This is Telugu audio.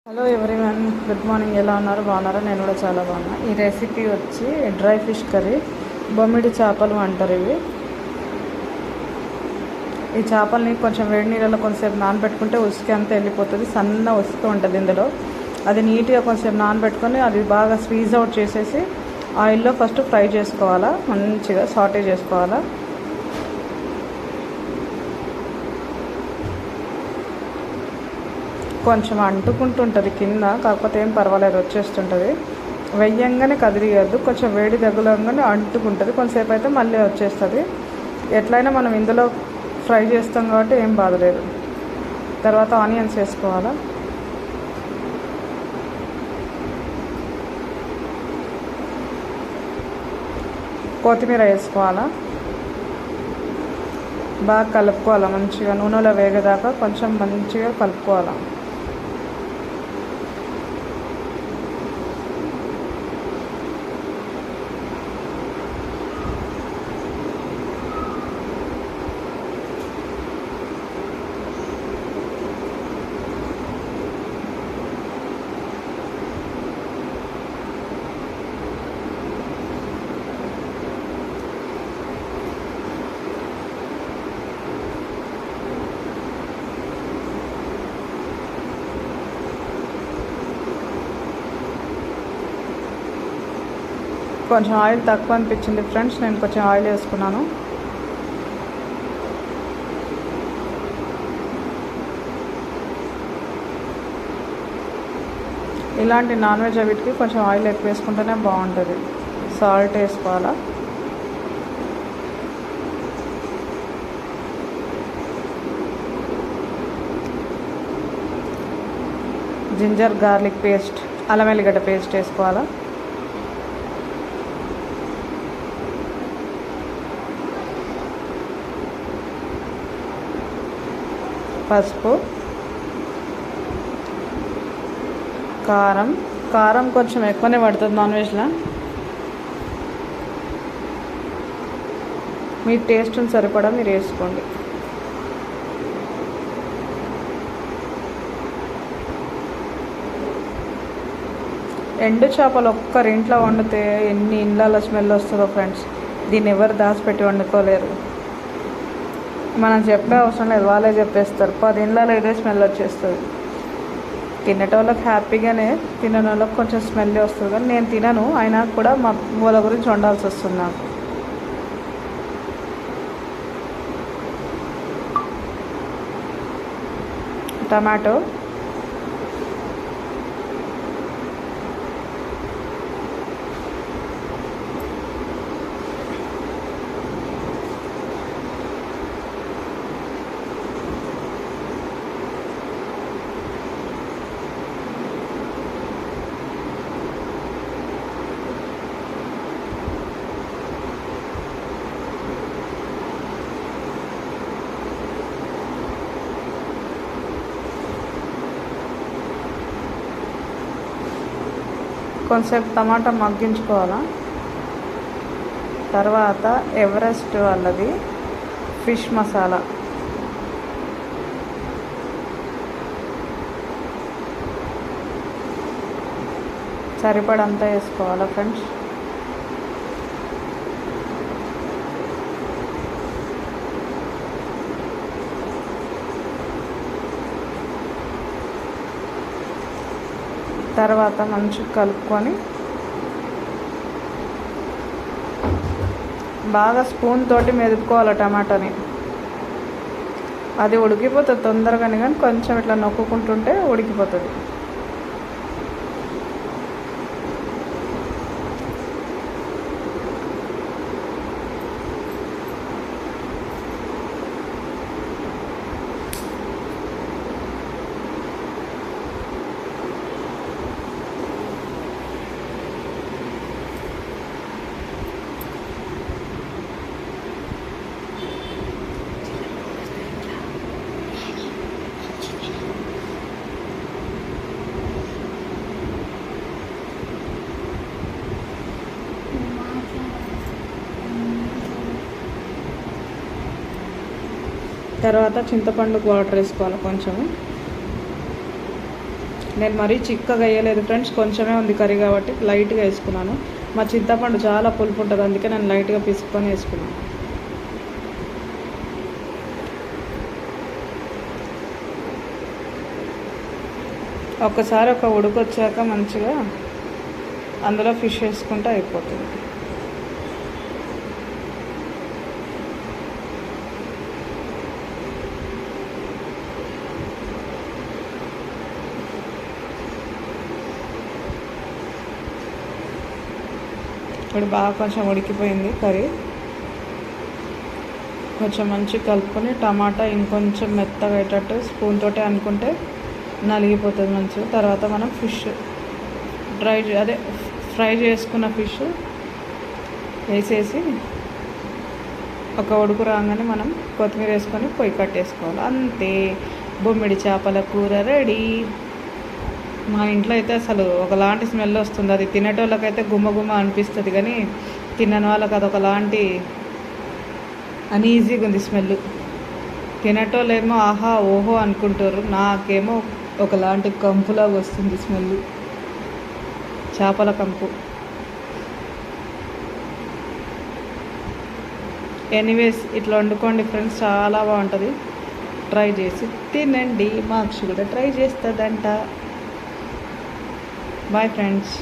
Hello everyone, good morning. ఎలా ఉన్నారు? బాగున్నారా? నేను కూడా చాలా బాగున్నా. ఈ రెసిపీ వచ్చి డ్రై ఫిష్ కర్రీ, బొమ్మిడి చేపలు అంటారు ఇవి. ఈ చేపల్ని కొంచెం వేడి నీళ్ళలో కొంచెంసేపు నానబెట్టుకుంటే ఉసుకి అంతా వెళ్ళిపోతుంది. సన్న ఉసుకు ఉంటుంది ఇందులో. అది నీట్గా కొంచెంసేపు నానబెట్టుకొని అది బాగా స్క్వీజ్ అవుట్ చేసేసి ఆయిల్లో ఫస్ట్ ఫ్రై చేసుకోవాలా, మంచిగా సాటే చేసుకోవాలా. కొంచెం అంటుకుంటుంటుంది కింద, కాకపోతే ఏం పర్వాలేదు, వచ్చేస్తుంటుంది. వెయ్యంగానే కదిలియద్దు, కొంచెం వేడి తగులంగానే అంటుకుంటుంది. కొంతసేపు అయితే మళ్ళీ వచ్చేస్తుంది. ఎట్లయినా మనం ఇందులో ఫ్రై చేస్తాం కాబట్టి ఏం బాధలేదు. తర్వాత ఆనియన్స్ వేసుకోవాలా. కొత్తిమీర వేసుకోవాలా. బాగా కలుపుకోవాలా, మంచిగా నూనెలో వేగేదాకా కొంచెం మంచిగా కలుపుకోవాలా. కొంచెం ఆయిల్ తక్కువ అనిపించింది ఫ్రెండ్స్, నేను కొంచెం ఆయిల్ వేసుకున్నాను. ఇలాంటి నాన్ వెజ్ వీటికి కొంచెం ఆయిల్ ఎక్కువ వేసుకుంటేనే బాగుంటుంది. సాల్ట్ వేసుకోవాలా. జింజర్ గార్లిక్ పేస్ట్, అల్లం వెల్లిగడ్డ పేస్ట్ వేసుకోవాలా. పసుపు, కారం కొంచెం ఎక్కువనే పడుతుంది నాన్ వెజ్లో. మీ టేస్ట్ని సరిపడా మీరు వేసుకోండి. ఎండు చేపలు ఒక్కరింట్లో వండితే ఎన్ని ఇళ్ళలో స్మెల్ వస్తుందో ఫ్రెండ్స్. దీన్ని ఎవరు దాచిపెట్టి వండుకోలేరు. మనం చెప్పే అవసరం లేదు, వాళ్ళే చెప్పేస్తారు. 10 ఇళ్ళలో ఇదే స్మెల్ వచ్చేస్తుంది. తినేటోళ్ళకి హ్యాపీగానే, తినని వాళ్ళకి కొంచెం స్మెల్ వస్తుంది. కానీ నేను తినను, అయినా కూడా మా వాళ్ళ గురించి వండాల్సి వస్తుంది నాకు. టమాటో, కొంచెంసేపు టమాటా మగ్గించుకోవాలా. తర్వాత ఎవరెస్ట్ వాళ్ళది ఫిష్ మసాలా, సరిపడంతా వేసుకోవాలా ఫ్రెండ్స్. తర్వాత మంచిగా కలుపుకొని బాగా స్పూన్ తోటి మెదుపుకోవాలి టమాటాని. అది ఉడికిపోతుంది తొందరగానే, కానీ కొంచెం ఇట్లా నొక్కుంటుంటే ఉడికిపోతుంది. తర్వాత చింతపండుకు వాటర్ వేసుకోవాలి కొంచెం. నేను మరీ చిక్కగా వేయలేదు ఫ్రెండ్స్, కొంచెమే ఉంది కర్రీ కాబట్టి లైట్గా వేసుకున్నాను. మా చింతపండు చాలా పులుపు ఉంటుంది, అందుకే నేను లైట్గా పిసుకొని వేసుకున్నాను. ఒక్కసారి ఒక ఉడుకు వచ్చాక మంచిగా అందులో ఫిష్ వేసుకుంటే అయిపోతుంది. ఇప్పుడు బాగా కొంచెం ఉడికిపోయింది కర్రీ. కొంచెం మంచిగా కలుపుకొని టమాటా ఇంకొంచెం మెత్తగా అయ్యేటట్టు స్పూన్ తోటి అనుకుంటే నలిగిపోతుంది మంచిగా. తర్వాత మనం ఫిష్ ఫ్రై చేసుకున్న ఫిష్ వేసేసి ఒక ఉడుకు రాగానే మనం కొత్తిమీర వేసుకొని పొయ్యి కట్టేసుకోవాలి. అంతే, బొమ్మిడి చేపల కూర రెడీ. మా ఇంట్లో అయితే అసలు ఒకలాంటి స్మెల్ వస్తుంది. అది తినేటోళ్ళకైతే గుమ్మ గుమ్మ అనిపిస్తుంది, కానీ తినని వాళ్ళకి అది ఒకలాంటి అన్ఈజీగా ఉంది స్మెల్. తినేటోళ్ళేమో ఆహా ఓహో అనుకుంటారు, నాకేమో ఒకలాంటి కంపులాగా వస్తుంది స్మెల్, చేపల కంపు. ఎనీవేస్ ఇట్లా వండుకోండి ఫ్రెండ్స్, చాలా బాగుంటుంది. ట్రై చేసి తినండి, మా అక్షి కూడా ట్రై చేస్తుందంట. Boy friends.